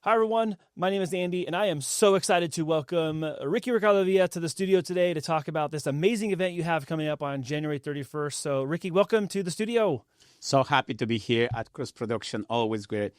Hi, everyone. My name is Andy, and I am so excited to welcome Ricky Ricardo Villa to the studio today to talk about this amazing event you have coming up on January 31st. So, Ricky, welcome to the studio. So happy to be here at Cruz Production, always great,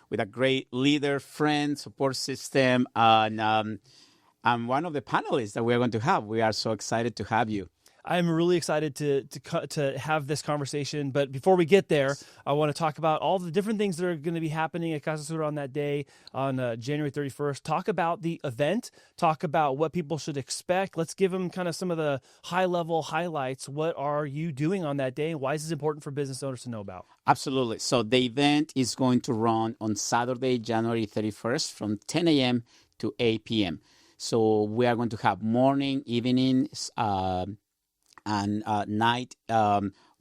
with a great leader, friend, support system, and I'm one of the panelists that we're going to have. We are so excited to have you. I'm really excited to have this conversation. But before we get there, I want to talk about all the different things that are going to be happening at Casa Sur on that day on January 31st. Talk about the event. Talk about what people should expect. Let's give them kind of some of the high-level highlights. What are you doing on that day? Why is this important for business owners to know about? Absolutely. So the event is going to run on Saturday, January 31st from 10 a.m. to 8 p.m. So we are going to have morning, evenings, and night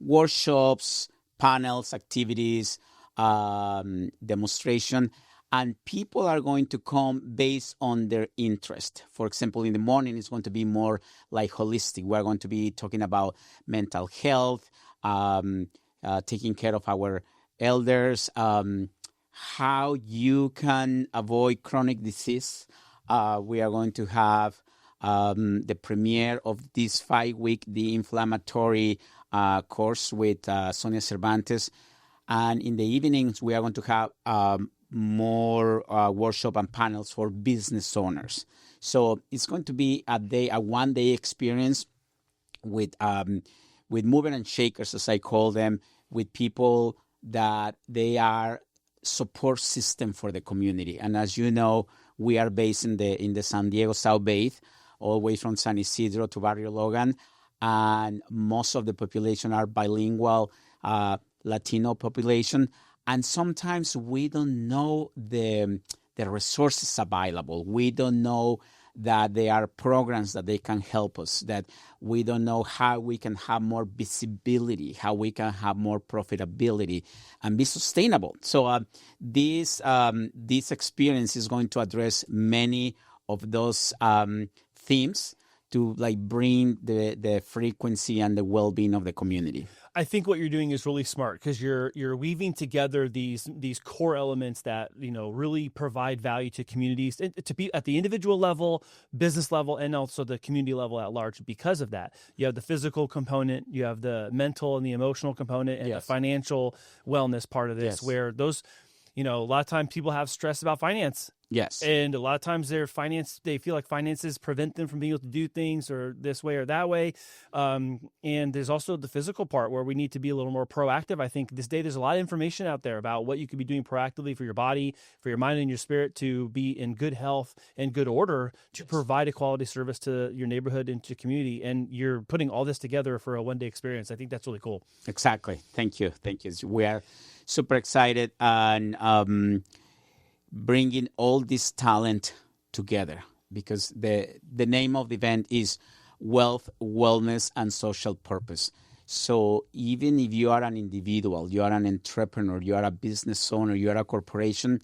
workshops, panels, activities, demonstration, and people are going to come based on their interest. For example, in the morning, it's going to be more like holistic. We're going to be talking about mental health, taking care of our elders, how you can avoid chronic disease. We are going to have the premiere of this 5-week de-inflammatory course with Sonia Cervantes. And in the evenings, we are going to have more workshop and panels for business owners. So it's going to be a 1-day experience with movers and shakers, as I call them, with people that they are support system for the community. And as you know, we are based in the San Diego South Bay, all the way from San Isidro to Barrio Logan, and most of the population are bilingual Latino population, and sometimes we don't know the resources available. We don't know that there are programs that they can help us, that we don't know how we can have more visibility, how we can have more profitability and be sustainable. So this experience is going to address many of those themes to bring the frequency and the well-being of the community. I think what you're doing is really smart because you're weaving together these core elements that really provide value to communities, to be at the individual level, business level, and also the community level at large. Because of that, you have the physical component, you have the mental and the emotional component, and the financial wellness part of this, where those, a lot of times people have stress about finance. Yes. And a lot of times they feel like finances prevent them from being able to do things or this way or that way. And there's also the physical part where we need to be a little more proactive. I think this day there's a lot of information out there about what you could be doing proactively for your body, for your mind and your spirit to be in good health and good order to provide a quality service to your neighborhood and to community. And you're putting all this together for a one-day experience. I think that's really cool. Exactly. Thank you. We are super excited and bringing all this talent together, because the name of the event is Wealth, Wellness, and Social Purpose. So even if you are an individual, you are an entrepreneur, you are a business owner, you are a corporation,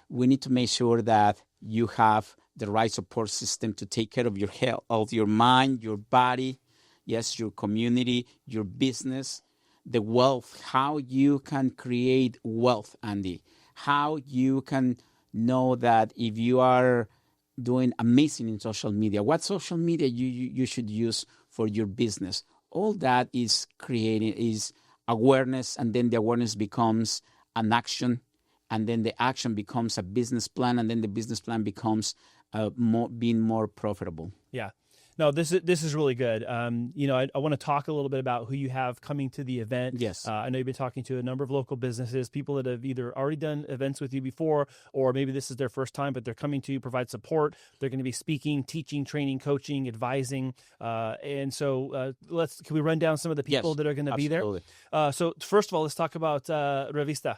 we need to make sure that you have the right support system to take care of your health, of your mind, your body, yes, your community, your business, the wealth, how you can create wealth, Andy. How you can know that if you are doing amazing in social media, what social media you should use for your business. All that is awareness, and then the awareness becomes an action, and then the action becomes a business plan, and then the business plan becomes being more profitable. Yeah. No, this is really good. I want to talk a little bit about who you have coming to the event. Yes. I know you've been talking to a number of local businesses, people that have either already done events with you before, or maybe this is their first time, but they're coming to you, provide support. They're going to be speaking, teaching, training, coaching, advising. And so can we run down some of the people that are going to be there? So first of all, let's talk about Revista.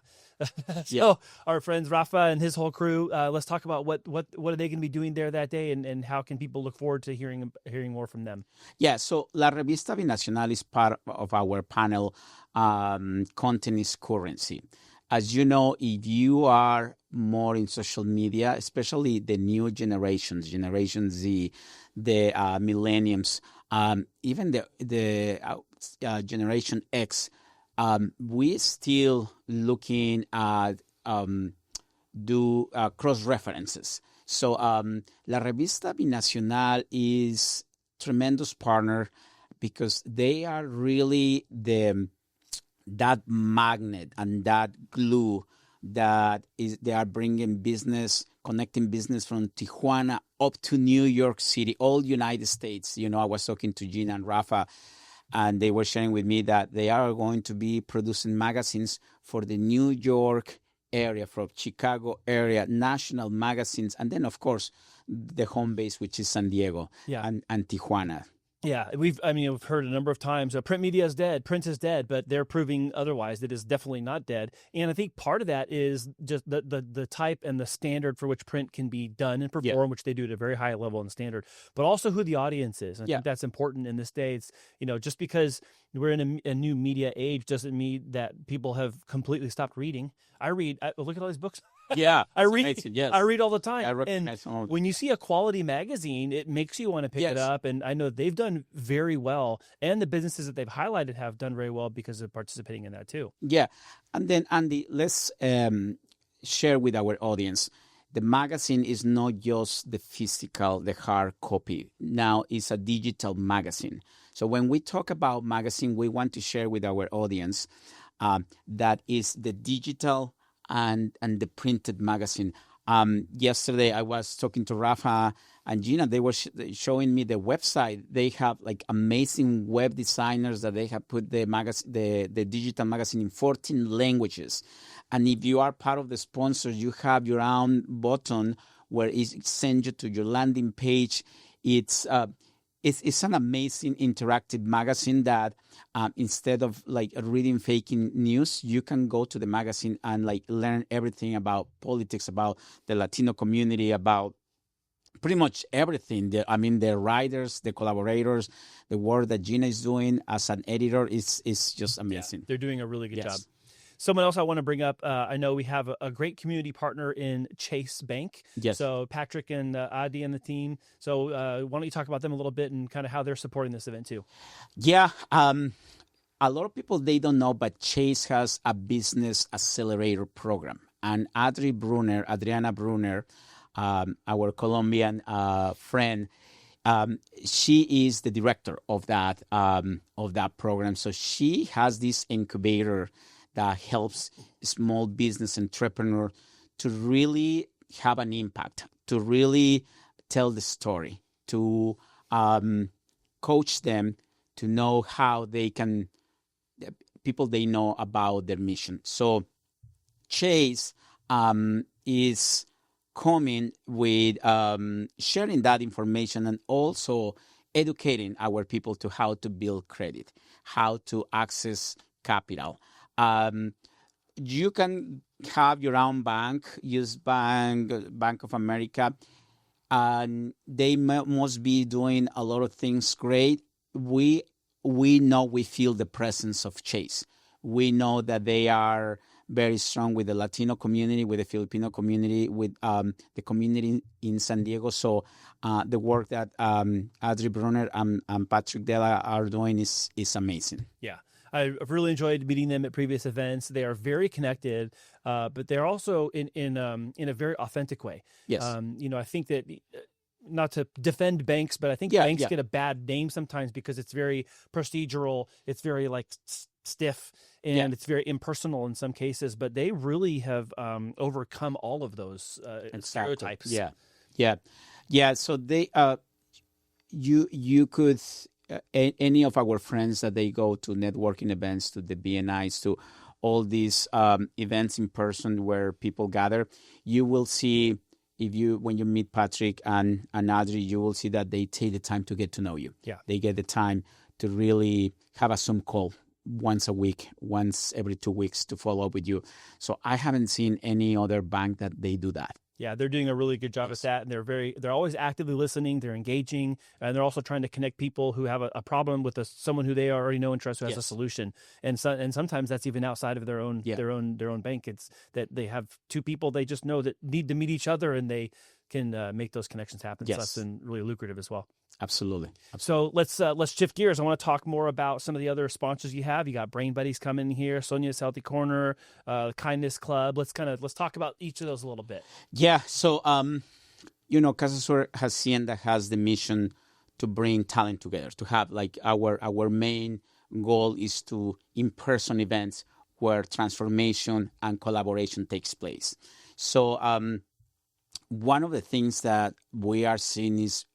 Our friends Rafa and his whole crew, let's talk about what are they going to be doing there that day, and how can people look forward to hearing more from them? Yeah, so La Revista Binacional is part of our panel, Content is Currency. As you know, if you are more in social media, especially the new generations, Generation Z, the millenniums, even the Generation X, we still looking at do cross references. So La Revista Binacional is tremendous partner because they are really that magnet and that glue that is they are bringing business, connecting business from Tijuana up to New York City, all United States. You know, I was talking to Gina and Rafa, and they were sharing with me that they are going to be producing magazines for the New York area, from Chicago area, national magazines, and then, of course, the home base, which is San Diego and Tijuana. Yeah, we've heard a number of times, print media is dead, print is dead, but they're proving otherwise. It is definitely not dead. And I think part of that is just the type and the standard for which print can be done and perform, which they do at a very high level and standard, but also who the audience is. And I think that's important in this day. It's, just because we're in a new media age doesn't mean that people have completely stopped reading. I look at all these books. Yeah, I read. Amazing, yes. I read all the time. I recognize and when you see a quality magazine, it makes you want to pick it up. And I know they've done very well, and the businesses that they've highlighted have done very well because of participating in that too. Yeah, and then Andy, let's share with our audience. The magazine is not just the physical, the hard copy. Now it's a digital magazine. So when we talk about magazine, we want to share with our audience that is the digital and the printed magazine. Yesterday, I was talking to Rafa and Gina. They were showing me the website. They have like amazing web designers that they have put the digital magazine in 14 languages. And if you are part of the sponsors, you have your own button where it sends you to your landing page. It's an amazing interactive magazine that instead of like reading fake news, you can go to the magazine and like learn everything about politics, about the Latino community, about pretty much everything. The writers, the collaborators, the work that Gina is doing as an editor is just amazing. Yeah, they're doing a really good job. Someone else I want to bring up, I know we have a great community partner in Chase Bank. Yes. So Patrick and Adi and the team. So why don't you talk about them a little bit and kind of how they're supporting this event too? Yeah. A lot of people, they don't know, but Chase has a business accelerator program. And Adriana Brunner, our Colombian friend, she is the director of that program. So she has this incubator that helps small business entrepreneur to really have an impact, to really tell the story, to coach them, to know how they can, people they know about their mission. So Chase is coming with sharing that information and also educating our people to how to build credit, how to access capital. You can have your own bank, use Bank of America, and they must be doing a lot of things great. We know, we feel the presence of Chase. We know that they are very strong with the Latino community, with the Filipino community, with the community in San Diego. So the work that Adri Brunner and Patrick Della are doing is amazing. Yeah. I've really enjoyed meeting them at previous events. They are very connected, but they're also in a very authentic way. Yes. I think that, not to defend banks, but I think banks get a bad name sometimes because it's very procedural. It's very like stiff, and it's very impersonal in some cases. But they really have overcome all of those stereotypes. Yeah. So they, you could. Any of our friends that they go to networking events, to the BNIs, to all these events in person where people gather, you will see, when you meet Patrick and Adri, you will see that they take the time to get to know you. Yeah. They get the time to really have a Zoom call once a week, once every 2 weeks, to follow up with you. So I haven't seen any other bank that they do that. Yeah, they're doing a really good job at that, and they're always actively listening. They're engaging, and they're also trying to connect people who have a problem with someone who they already know and trust, who has a solution. And sometimes that's even outside of their own bank. It's that they have two people they just know that need to meet each other, and they can make those connections happen. Yes. So that's been really lucrative as well. Absolutely. So let's shift gears. I want to talk more about some of the other sponsors you have. You got Brain Buddies coming here, Sonia's Healthy Corner, Kindness Club. Let's talk about each of those a little bit. Yeah. So, Casa Sur Hacienda has the mission to bring talent together, to have like our main goal is to in-person events where transformation and collaboration takes place. So, one of the things that we are seeing is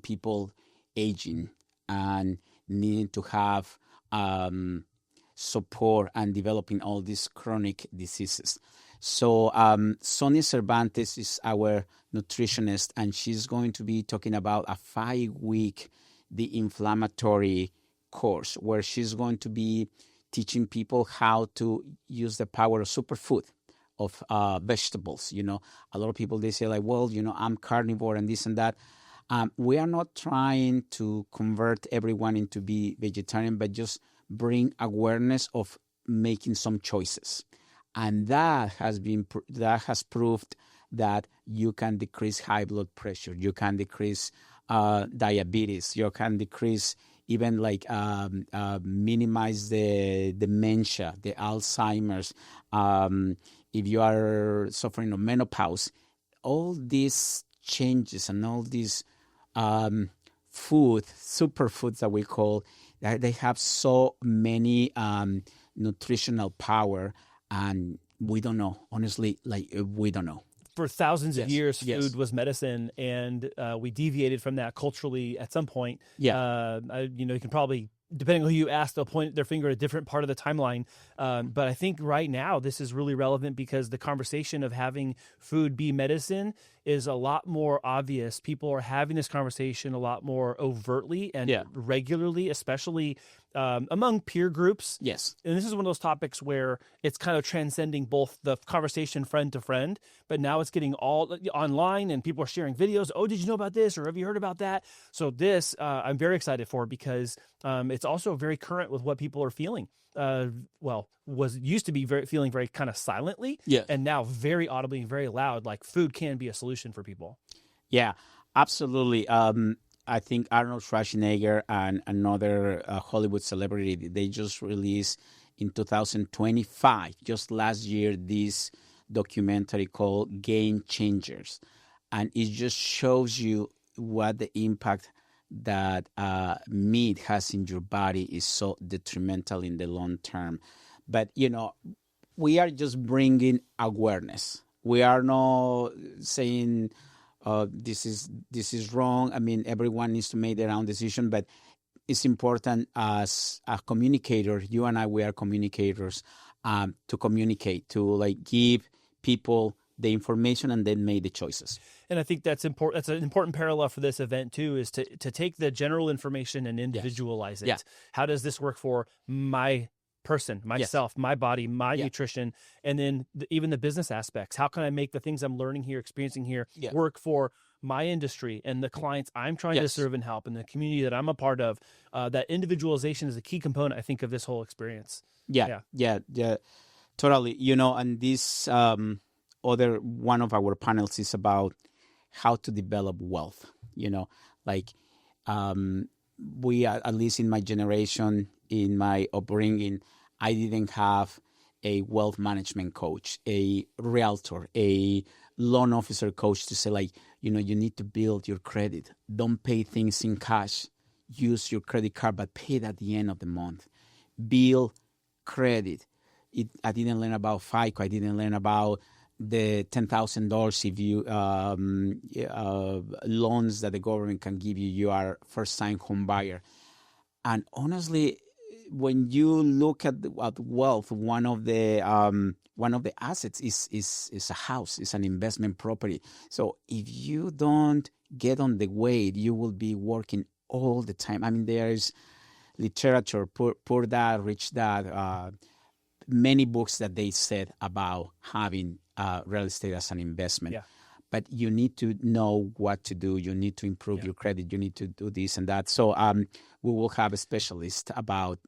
people aging and needing to have support and developing all these chronic diseases. So Sonia Cervantes is our nutritionist, and she's going to be talking about a 5-week de-inflammatory course where she's going to be teaching people how to use the power of superfood, of vegetables. A lot of people, they say like, well, I'm carnivore and this and that. We are not trying to convert everyone into be vegetarian, but just bring awareness of making some choices. And that has proved that you can decrease high blood pressure, you can decrease diabetes, you can decrease even like minimize the dementia, the Alzheimer's. If you are suffering of menopause, all these changes and all these superfoods that we call, they have so many nutritional power, and we don't know. Honestly, we don't know. For thousands of years, food was medicine, and we deviated from that culturally at some point. Yeah. You can probably, depending on who you ask, they'll point their finger at a different part of the timeline. But I think right now this is really relevant because the conversation of having food be medicine is a lot more obvious. People are having this conversation a lot more overtly and regularly, especially among peer groups. Yes. And this is one of those topics where it's kind of transcending both the conversation friend to friend, but now it's getting all online and people are sharing videos. Oh, did you know about this? Or have you heard about that? So this, I'm very excited for because it's also very current with what people are feeling. Used to be feeling very kind of silently, and now very audibly and very loud. Like food can be a solution for people. Yeah, absolutely. I think Arnold Schwarzenegger and another Hollywood celebrity, they just released in 2025, just last year, this documentary called Game Changers, and it just shows you what the impact that meat has in your body is so detrimental in the long term. But, we are just bringing awareness. We are not saying this is wrong. I mean, everyone needs to make their own decision, but it's important as a communicator, you and I, we are communicators, to communicate, to give people the information and then make the choices. And I think that's important. That's an important parallel for this event too, is to take the general information and individualize it. Yeah. How does this work for my person, myself, my body, my nutrition, and then even the business aspects? How can I make the things I'm learning here, experiencing here, work for my industry and the clients I'm trying to serve and help, and the community that I'm a part of? That individualization is a key component, I think, of this whole experience. Yeah, totally. And this other one of our panels is about how to develop wealth. We, at least in my generation, in my upbringing, I didn't have a wealth management coach, a realtor, a loan officer coach to say you need to build your credit. Don't pay things in cash. Use your credit card, but pay it at the end of the month. Build credit. I didn't learn about FICO. I didn't learn about the $10,000 if you loans that the government can give you. You are first-time home buyer. And honestly, when you look at wealth, one of the assets is a house, is an investment property. So if you don't get on the weight, you will be working all the time. I mean, there is literature, Poor Dad, Rich Dad, many books that they said about having real estate as an investment. Yeah. But you need to know what to do. You need to improve your credit. You need to do this and that. So we will have a specialist about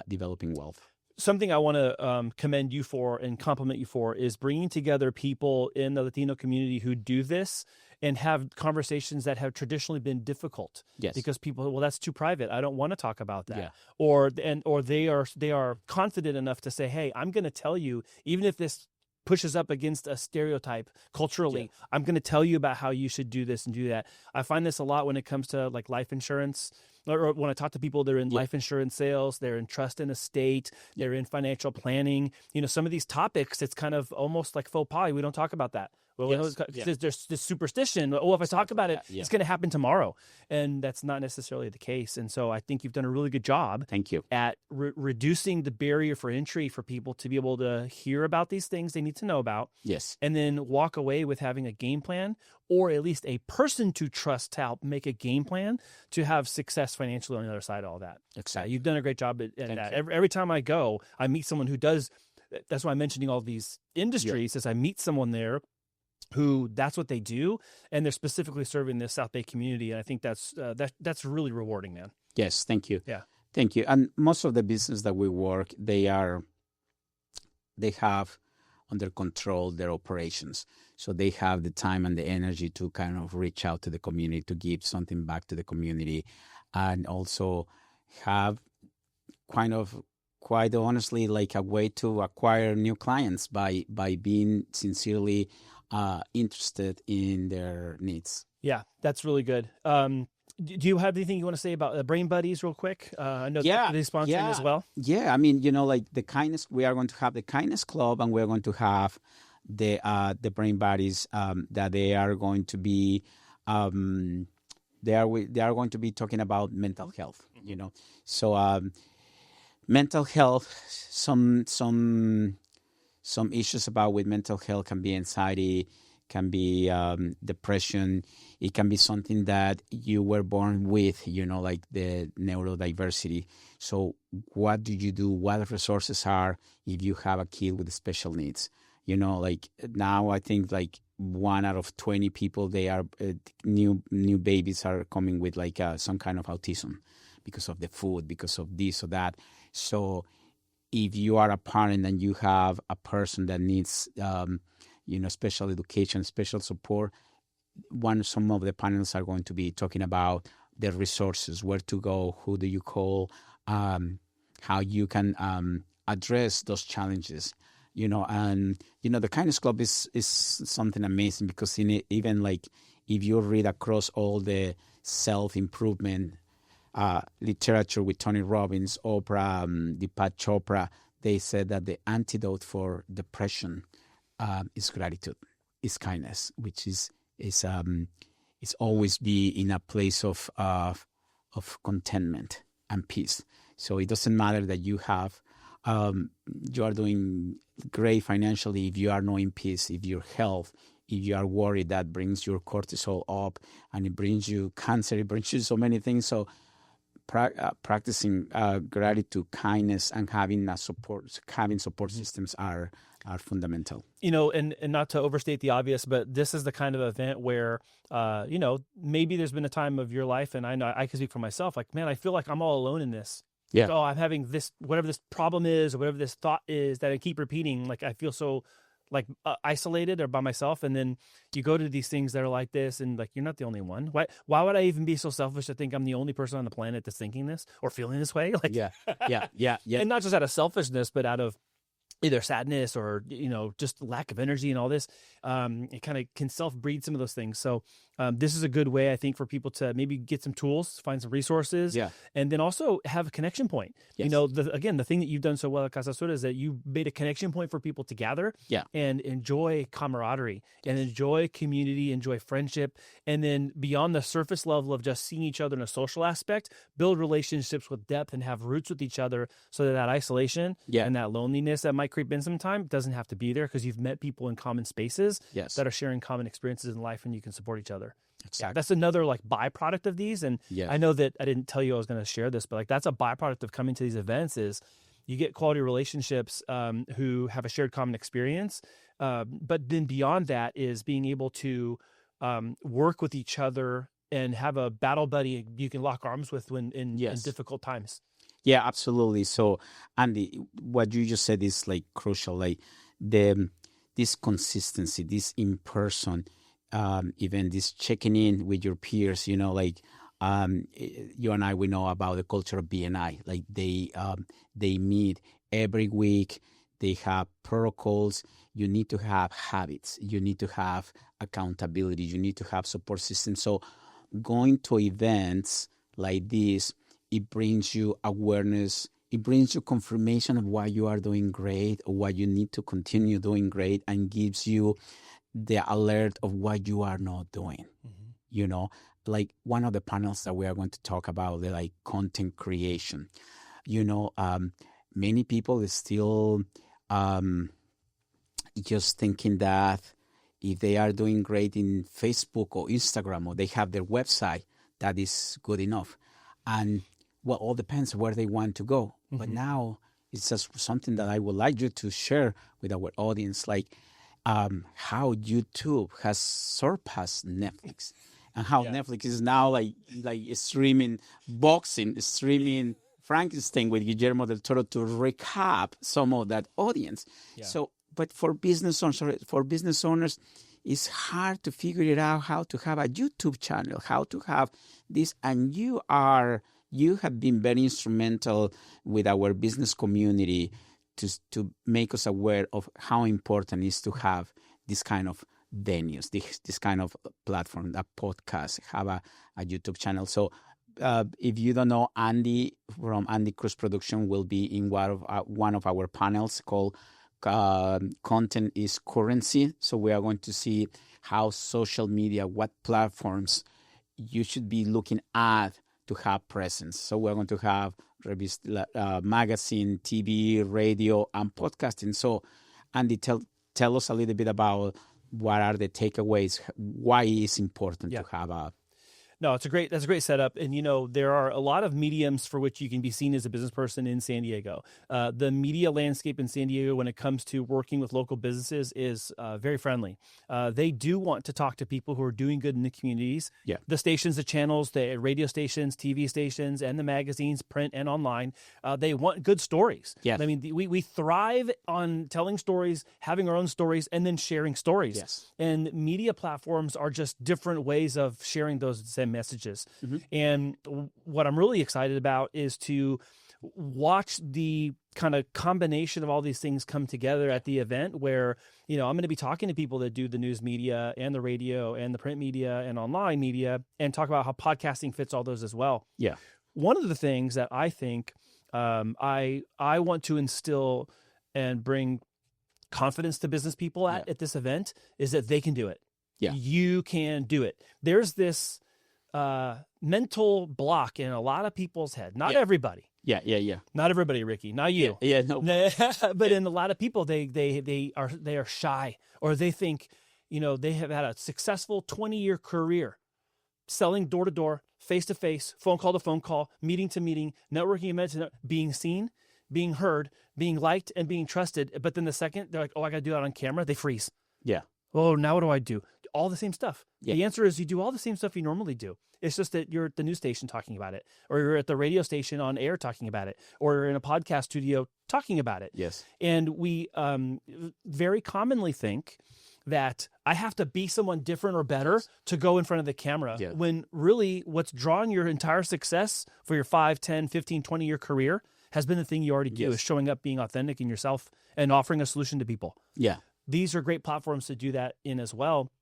developing wealth. something I want to commend you for and compliment you for is bringing together people in the Latino community who do this and have conversations that have traditionally been difficult. Yes. Because people, well, that's too private. I don't want to talk about that. Yeah. Or they are confident enough to say, hey, I'm going to tell you, even if this pushes up against a stereotype culturally, I'm going to tell you about how you should do this and do that. I find this a lot when it comes to like life insurance, or when I talk to people, they're in life insurance sales, they're in trust and estate, they're in financial planning. Some of these topics, it's kind of almost like faux pas. We don't talk about that. Well, there's this superstition. Oh, if I talk about it, it's going to happen tomorrow. And that's not necessarily the case. And so I think you've done a really good job. Thank you. At reducing the barrier for entry for people to be able to hear about these things they need to know about. Yes. And then walk away with having a game plan, or at least a person to trust to help make a game plan to have success financially on the other side of all that. Exactly. You've done a great job at that. Every time I go, I meet someone who does. That's why I'm mentioning all these industries, as I meet someone there who that's what they do, and they're specifically serving the South Bay community. And I think that's really rewarding, man. Yes, thank you. Yeah, thank you. And most of the business that we work, they have under control their operations, so they have the time and the energy to kind of reach out to the community, to give something back to the community, and also have quite honestly, like a way to acquire new clients by being sincerely interested in their needs. Yeah, that's really good. Do you have anything you want to say about Brain Buddies real quick? I know they're sponsoring as well. Yeah, I mean, like the kindness, we are going to have the Kindness Club, and we're going to have the Brain Buddies that they are going to be they are going to be talking about mental health. So mental health, some issues about with mental health can be anxiety, can be depression. It can be something that you were born with, like the neurodiversity. So what do you do? What resources are if you have a kid with special needs? Like now I think like 1 out of 20 people, they are new babies are coming with like some kind of autism because of the food, because of this or that. So if you are a parent and you have a person that needs, special education, special support, some of the panels are going to be talking about the resources, where to go, who do you call, how you can address those challenges, and the Kindness Club is something amazing, because in it, even like if you read across all the self-improvement literature with Tony Robbins, Oprah, Deepak Chopra, they said that the antidote for depression is gratitude, is kindness, which is always be in a place of contentment and peace. So it doesn't matter that you are doing great financially if you are not in peace, if your health, if you are worried, that brings your cortisol up, and it brings you cancer, it brings you so many things. So practicing gratitude, kindness, and having support systems are fundamental. And not to overstate the obvious, but this is the kind of event where, maybe there's been a time of your life, and I know I can speak for myself, like, man, I feel like I'm all alone in this. Yeah. Like, oh, I'm having this, whatever this problem is, or whatever this thought is that I keep repeating. Like, I feel so like isolated or by myself. And then you go to these things that are like this, and like, you're not the only one. Why would I even be so selfish to think I'm the only person on the planet that's thinking this or feeling this way? Like, yeah. And not just out of selfishness, but out of either sadness or, just lack of energy and all this. It kind of can self-breed some of those things. So this is a good way, I think, for people to maybe get some tools, find some resources, and then also have a connection point. Yes. The thing that you've done so well at Casa Sur is that you made a connection point for people to gather and enjoy camaraderie and enjoy community, enjoy friendship. And then beyond the surface level of just seeing each other in a social aspect, build relationships with depth and have roots with each other, so that isolation and that loneliness that might creep in sometime doesn't have to be there, because you've met people in common spaces that are sharing common experiences in life, and you can support each other. Exactly. That's another like byproduct of these. And I know that I didn't tell you I was going to share this, but like that's a byproduct of coming to these events is you get quality relationships who have a shared common experience. But then beyond that is being able to work with each other and have a battle buddy you can lock arms with when in difficult times. Yeah, absolutely. So, Andy, what you just said is like crucial. Like this consistency, this in person event, this checking in with your peers. Like you and I, we know about the culture of BNI. Like they meet every week. They have protocols. You need to have habits. You need to have accountability. You need to have support systems. So, going to events like this, it brings you awareness. It brings you confirmation of why you are doing great or what you need to continue doing great, and gives you the alert of what you are not doing. Like one of the panels that we are going to talk about, the like content creation. Many people is still just thinking that if they are doing great in Facebook or Instagram, or they have their website, that is good enough. And well, all depends where they want to go. Mm-hmm. But now it's just something that I would like you to share with our audience, like how YouTube has surpassed Netflix, and how Netflix is now like streaming boxing, streaming Frankenstein with Guillermo del Toro to recap some of that audience. Yeah. So, but for business owners, it's hard to figure it out how to have a YouTube channel, how to have this, and you have been very instrumental with our business community to make us aware of how important it is to have this kind of venues, this kind of platform, a podcast, have a YouTube channel. So if you don't know, Andy from Andy Cruz Production will be in one of our panels called Content is Currency. So we are going to see how social media, what platforms you should be looking at to have presence. So we're going to have magazine, TV, radio, and podcasting. So Andy, tell us a little bit about what are the takeaways, why it's important to have a... No, that's a great setup. And, there are a lot of mediums for which you can be seen as a business person in San Diego. The media landscape in San Diego, when it comes to working with local businesses, is very friendly. They do want to talk to people who are doing good in the communities. Yeah. The stations, the channels, the radio stations, TV stations, and the magazines, print and online, they want good stories. Yeah. I mean, we thrive on telling stories, having our own stories, and then sharing stories. Yes. And media platforms are just different ways of sharing those same messages. Mm-hmm. And what I'm really excited about is to watch the kind of combination of all these things come together at the event, where, I'm going to be talking to people that do the news media and the radio and the print media and online media, and talk about how podcasting fits all those as well. Yeah. One of the things that I think I want to instill and bring confidence to business people at this event is that they can do it. Yeah. You can do it. There's this mental block in a lot of people's head. Not everybody. Yeah. Not everybody, Ricky. Not you. Yeah. No. But in a lot of people, they are shy, or they think, they have had a successful 20-year career selling door to door, face to face, phone call to phone call, meeting to meeting, networking events, being seen, being heard, being liked, and being trusted. But then the second they're like, "Oh, I got to do that on camera," they freeze. Yeah. Oh, now what do I do? All the same stuff. Yeah. The answer is you do all the same stuff you normally do. It's just that you're at the news station talking about it, or you're at the radio station on air talking about it, or you're in a podcast studio talking about it. Yes. And we very commonly think that I have to be someone different or better to go in front of the camera, when really what's drawing your entire success for your 5, 10, 15, 20-year career has been the thing you already do, is showing up, being authentic in yourself, and offering a solution to people. Yeah. These are great platforms to do that in as well.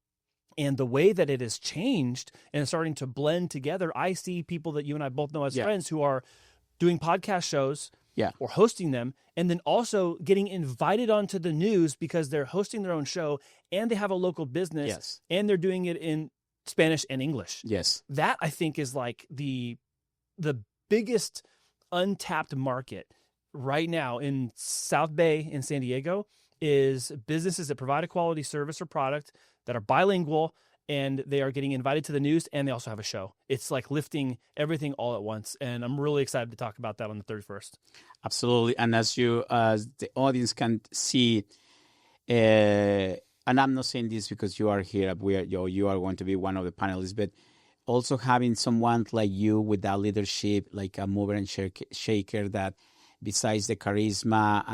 And the way that it has changed and starting to blend together, I see people that you and I both know as friends who are doing podcast shows or hosting them, and then also getting invited onto the news because they're hosting their own show and they have a local business and they're doing it in Spanish and English. Yes. That, I think, is like the biggest untapped market right now in South Bay in San Diego, is businesses that provide a quality service or product that are bilingual, and they are getting invited to the news, and they also have a show. It's like lifting everything all at once, and I'm really excited to talk about that on the 31st. Absolutely, and as the audience can see, and I'm not saying this because you are here, you are going to be one of the panelists, but also having someone like you with that leadership, like a mover and shaker, that besides the charisma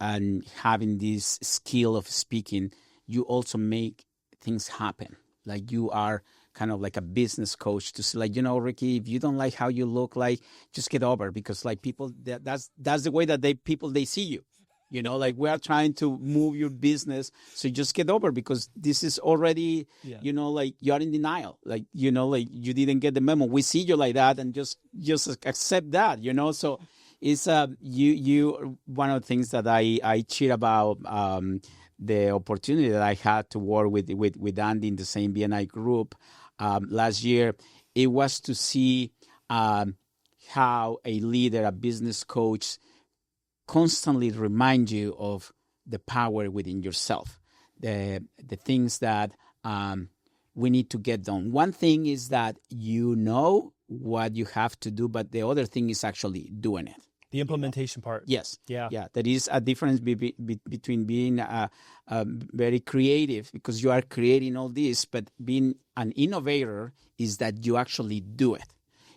and having this skill of speaking, you also make things happen. Like you are kind of like a business coach to say, like, Ricky, if you don't like how you look, like, just get over, because like people, that's the way that they see you. Like we are trying to move your business, so just get over, because this is already, like you're in denial, like, like you didn't get the memo. We see you like that, and just accept that, So it's you one of the things that I cheer about, the opportunity that I had to work with Andy in the same BNI group last year. It was to see how a leader, a business coach, constantly remind you of the power within yourself, the things that we need to get done. One thing is that you know what you have to do, but the other thing is actually doing it. The implementation part. Yes. Yeah. There is a difference between being very creative, because you are creating all this, but being an innovator is that you actually do it.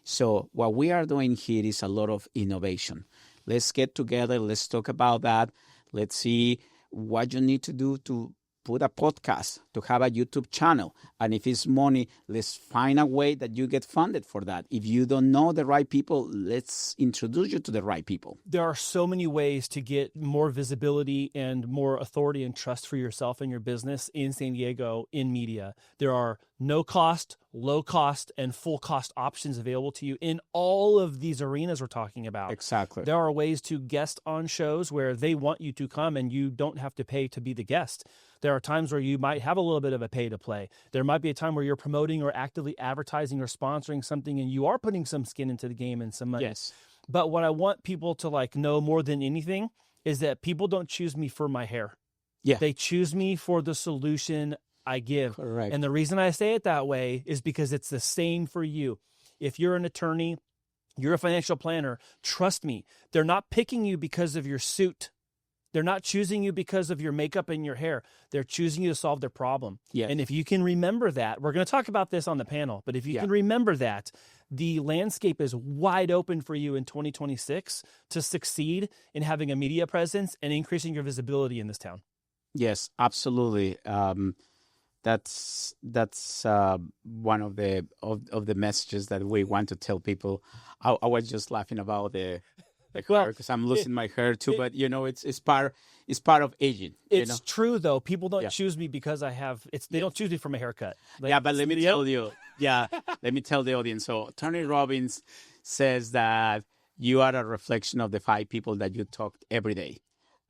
So what we are doing here is a lot of innovation. Let's get together. Let's talk about that. Let's see what you need to do to put a podcast, to have a YouTube channel. And if it's money, let's find a way that you get funded for that. If you don't know the right people, let's introduce you to the right people. There are so many ways to get more visibility and more authority and trust for yourself and your business in San Diego in media. There are no cost, low cost, and full cost options available to you in all of these arenas we're talking about. Exactly. There are ways to guest on shows where they want you to come and you don't have to pay to be the guest. There are times where you might have a little bit of a pay to play. There might be a time where you're promoting or actively advertising or sponsoring something and you are putting some skin into the game and some money. Yes. But what I want people to know more than anything is that people don't choose me for my hair. Yeah. They choose me for the solution I give. Correct. And the reason I say it that way is because it's the same for you. If you're an attorney, you're a financial planner, trust me, they're not picking you because of your suit. They're not choosing you because of your makeup and your hair. They're choosing you to solve their problem. Yes. And if you can remember that, we're going to talk about this on the panel, but if you can remember that, the landscape is wide open for you in 2026 to succeed in having a media presence and increasing your visibility in this town. Yes, absolutely. That's one of the messages that we want to tell people. I was just laughing about the hair, because I'm losing my hair too. But it's part of aging. It's true though. People don't choose me because I have. They don't choose me for my haircut. But let me tell you. Let me tell the audience. So Tony Robbins says that you are a reflection of the 5 people that you talk every day.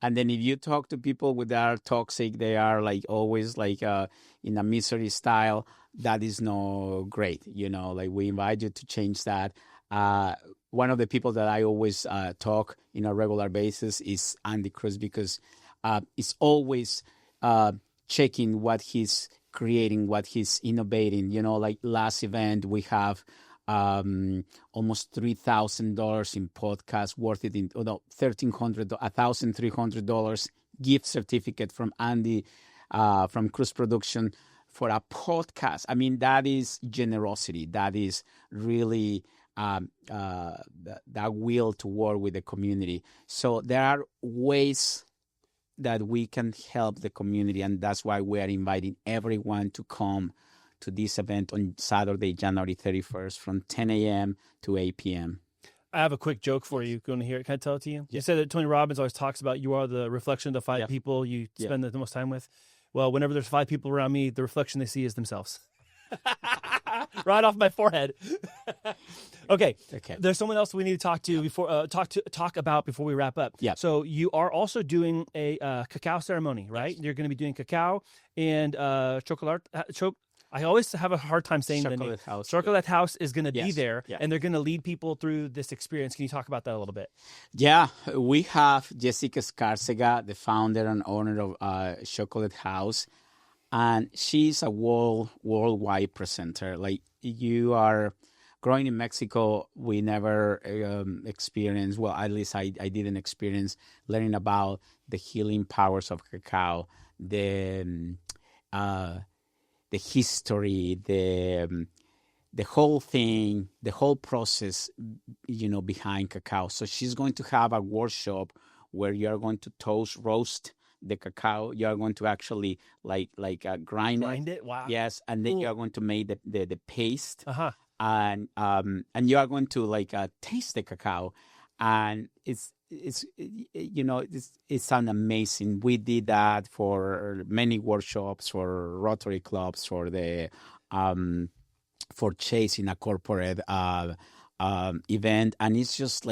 And then if you talk to people that are toxic, they are like always like in a misery style, that is no great. Like we invite you to change that. One of the people that I always talk in a regular basis is Andy Cruz, because it's always checking what he's creating, what he's innovating. Like last event, we have almost $3,000 in podcasts, worth it in $1,300 gift certificate from Andy from Cruz Production for a podcast. I mean, that is generosity. That is really that will to work with the community. So there are ways that we can help the community, and that's why we are inviting everyone to come to this event on Saturday, January 31st from 10 a.m. to 8 p.m. I have a quick joke for you. Going to hear it? Can I tell it to you? You said that Tony Robbins always talks about you are the reflection of the 5 people you spend the most time with. Well, whenever there's 5 people around me, the reflection they see is themselves. Right off my forehead. Okay. There's someone else we need to talk to before talk about before we wrap up. Yeah. So you are also doing a cacao ceremony, right? You're going to be doing cacao and chocolate. I always have a hard time saying the name. Chocolate House is going to be there, and they're going to lead people through this experience. Can you talk about that a little bit? Yeah, we have Jessica Escarcega, the founder and owner of Chocolate House, and she's a worldwide presenter. Like, you are growing in Mexico, we never experienced, well, at least I didn't experience learning about the healing powers of cacao, the history, the whole thing, the whole process, behind cacao. So she's going to have a workshop where you are going to roast the cacao. You are going to actually grind it. Wow. Yes, and then you are going to make the paste, Uh-huh. and you are going to taste the cacao, and it's sounds amazing. We did that for many workshops, for Rotary clubs, for the for Chase in a corporate event, and it's just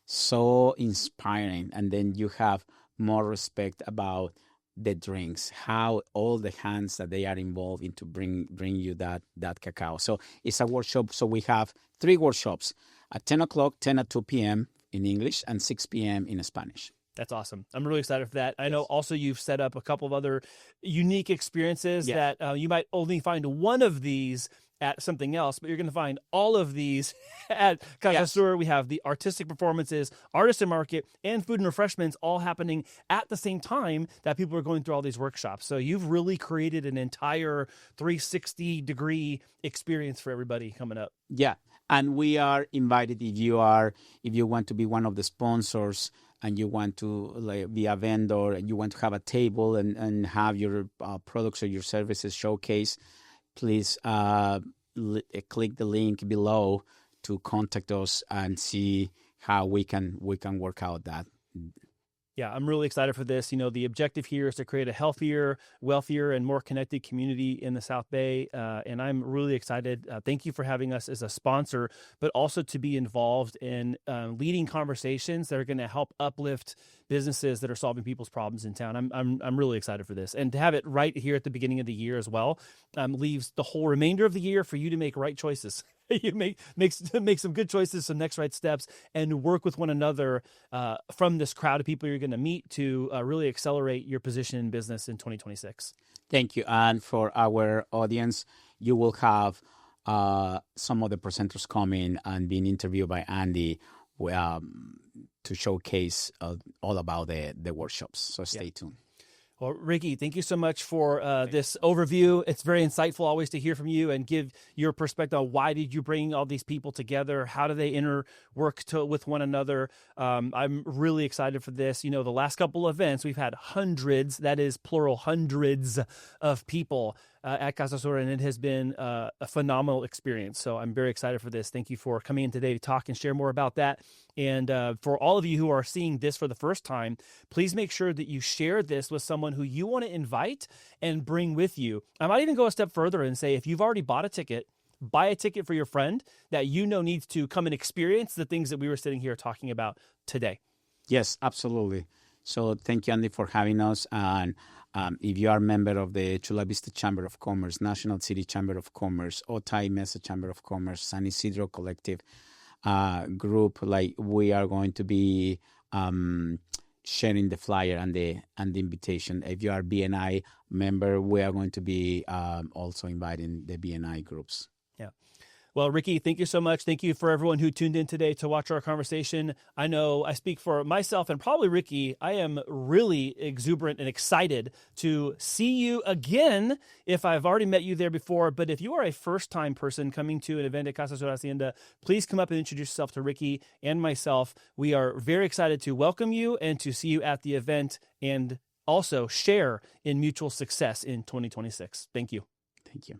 so inspiring. And then you have more respect about the drinks, how all the hands that they are involved in to bring you that cacao. So it's a workshop. So we have 3 workshops at 10 o'clock, 10 at 2 p.m. in English, and 6 p.m. in Spanish. That's awesome. I'm really excited for that. I know also you've set up a couple of other unique experiences that you might only find one of these at something else, but you're going to find all of these at Casa Sur. We have the artistic performances, artisan market, and food and refreshments all happening at the same time that people are going through all these workshops. So you've really created an entire 360-degree experience for everybody coming up. Yeah, and we are invited if you want to be one of the sponsors and you want to be a vendor and you want to have a table and have your products or your services showcase. Please click the link below to contact us and see how we can work out that. Yeah, I'm really excited for this. The objective here is to create a healthier, wealthier, and more connected community in the South Bay. And I'm really excited. Thank you for having us as a sponsor, but also to be involved in leading conversations that are going to help uplift businesses that are solving people's problems in town. I'm really excited for this. And to have it right here at the beginning of the year as well leaves the whole remainder of the year for you to make right choices. You make some good choices, some next right steps, and work with one another from this crowd of people you're going to meet to really accelerate your position in business in 2026. Thank you. And for our audience, you will have some of the presenters coming and being interviewed by Andy to showcase all about the workshops. So stay tuned. Well, Ricky, thank you so much for this overview. It's very insightful always to hear from you and give your perspective on why did you bring all these people together? How do they interwork with one another? I'm really excited for this. The last couple of events, we've had hundreds, that is plural, hundreds of people at Casa Sur, and it has been a phenomenal experience. So I'm very excited for this. Thank you for coming in today to talk and share more about that. And for all of you who are seeing this for the first time, please make sure that you share this with someone who you want to invite and bring with you. I might even go a step further and say, if you've already bought a ticket, buy a ticket for your friend that needs to come and experience the things that we were sitting here talking about today. Yes, absolutely. So thank you, Andy, for having us. And if you are a member of the Chula Vista Chamber of Commerce, National City Chamber of Commerce, Otay Mesa Chamber of Commerce, San Isidro Collective group, we are going to be sharing the flyer and the invitation. If you are a BNI member, we are going to be also inviting the BNI groups. Yeah. Well, Ricky, thank you so much. Thank you for everyone who tuned in today to watch our conversation. I know I speak for myself and probably Ricky. I am really exuberant and excited to see you again if I've already met you there before. But if you are a first-time person coming to an event at Casa Sur Hacienda, please come up and introduce yourself to Ricky and myself. We are very excited to welcome you and to see you at the event and also share in mutual success in 2026. Thank you. Thank you.